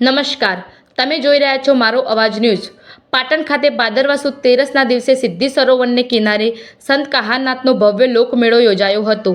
નમસ્કાર, તમે જોઈ રહ્યા છો મારો અવાજ ન્યૂઝ। પાટણ ખાતે ભાદરવા સુદ તેરસના દિવસે સિદ્ધિ સરોવરને કિનારે સંત કહારનાથનો ભવ્ય લોકમેળો યોજાયો હતો।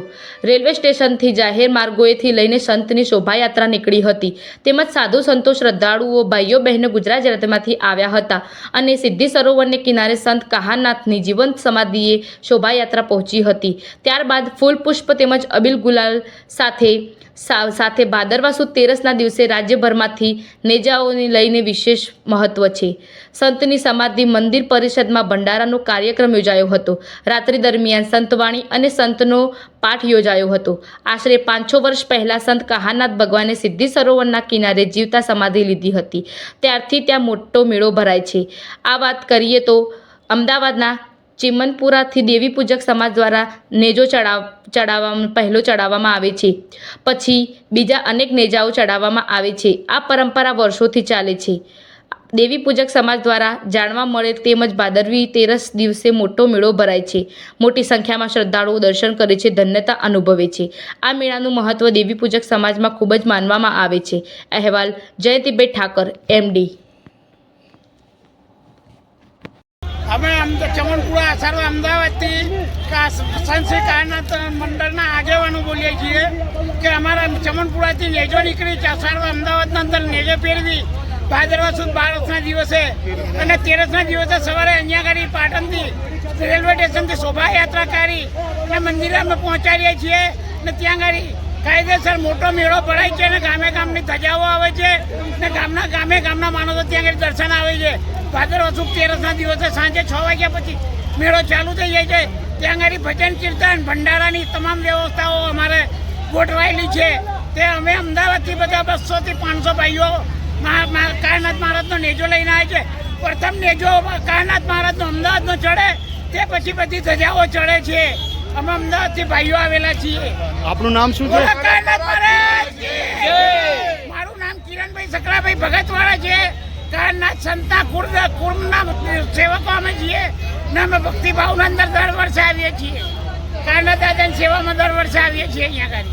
રેલવે સ્ટેશનથી જાહેર માર્ગોએથી લઈને સંતની શોભાયાત્રા નીકળી હતી, તેમજ સાધુ સંતો, શ્રદ્ધાળુઓ, ભાઈઓ બહેનો ગુજરાતમાંથી આવ્યા હતા અને સિદ્ધિ સરોવરને કિનારે સંત કહારનાથની જીવંત સમાધિએ શોભાયાત્રા પહોંચી હતી। ત્યારબાદ ફૂલ પુષ્પ તેમજ અબીલ ગુલાલ સાથે ભાદરવા સુદ તેરસના દિવસે રાજ્યભરમાંથી નેજાઓને લઈને વિશેષ મહત્વ છે। સંતની સમાધિ મંદિર પરિષદમાં ભંડારાનો કાર્યક્રમ યોજાયો હતો। રાત્રિ દરમિયાન સંતવાણી અને સંતનો પાઠ યોજાયો હતો। આશરે 5-6 વર્ષ પહેલાં સંત કહારનાથ ભગવાને સિદ્ધિ સરોવરના કિનારે જીવતા સમાધિ લીધી હતી, ત્યારથી ત્યાં મોટો મેળો ભરાય છે। આ વાત કરીએ તો અમદાવાદના ચીમનપુરાથી દેવી પૂજક સમાજ દ્વારા નેજો પહેલો ચડાવવામાં આવે છે, પછી બીજા અનેક નેજાઓ ચડાવવામાં આવે છે। આ પરંપરા વર્ષોથી ચાલે છે। દેવી પૂજક સમાજ દ્વારા જાણવા મળે તેમજ ભાદરવી તેરસ દિવસે મોટો મેળો ભરાય છે। મોટી સંખ્યામાં શ્રદ્ધાળુઓ દર્શન કરે છે, ધન્યતા અનુભવે છે। આ મેળાનું મહત્વ દેવી પૂજક સમાજમાં ખૂબ જ માનવામાં આવે છે। અહેવાલ જયંતિભાઈ ઠાકર, MD। અમે ચમનપુરા સર્વ અમદાવાદથી સંત શ્રી કહારનાથ મંડળના આગેવાનો બોલીએ છીએ કે અમારા ચમનપુરાથી નેજો નીકળી સર્વ અમદાવાદના અંદર નેજો ફેરવી ભાદરવા સુદ 12ના દિવસે અને 13ના દિવસે સવારે અહીંયા આગળ પાટણથી રેલવે સ્ટેશનથી શોભાયાત્રા કરી અને મંદિરે અમે પહોંચાડીએ છીએ અને ત્યાં આગળ કાયદેસર મોટો મેળો ભરાય છે અને ગામે ગામની ધજાઓ આવે છે અને ગામના માણસો ત્યાં આગળ દર્શન આવે છે। ભાદરવા સુદ 13ના દિવસે સાંજે 6 વાગ્યા પછી મેળો ચાલુ થઈ જાય છે। ત્યાં આગળ ભજન કીર્તન ભંડારાની તમામ વ્યવસ્થાઓ અમારે ગોઠવાયેલી છે। તે અમે અમદાવાદથી બધા 200થી 500 ભાઈઓ કહારનાથ મહારાજનો નેજો લઈને આવે છે। પ્રથમ નેજો કહારનાથ મહારાજનો અમદાવાદનો ચડે, તે પછી બધી ધજાઓ ચડે છે। અમે અમદાવાદથી ભાઈઓ આવેલા છીએ। આપનું નામ શું છે? મારું નામ કિરણભાઈ સકરાભાઈ ભગતવાળા છે। કહારનાથ સંતના કુળના સેવકો અમે છીએ ને અમે ભક્તિભાવના અંદર દર વર્ષે આવીએ છીએ। કહારનાથ દાદાની સેવામાં દર વર્ષે આવીએ છીએ અહીંયા આગળ।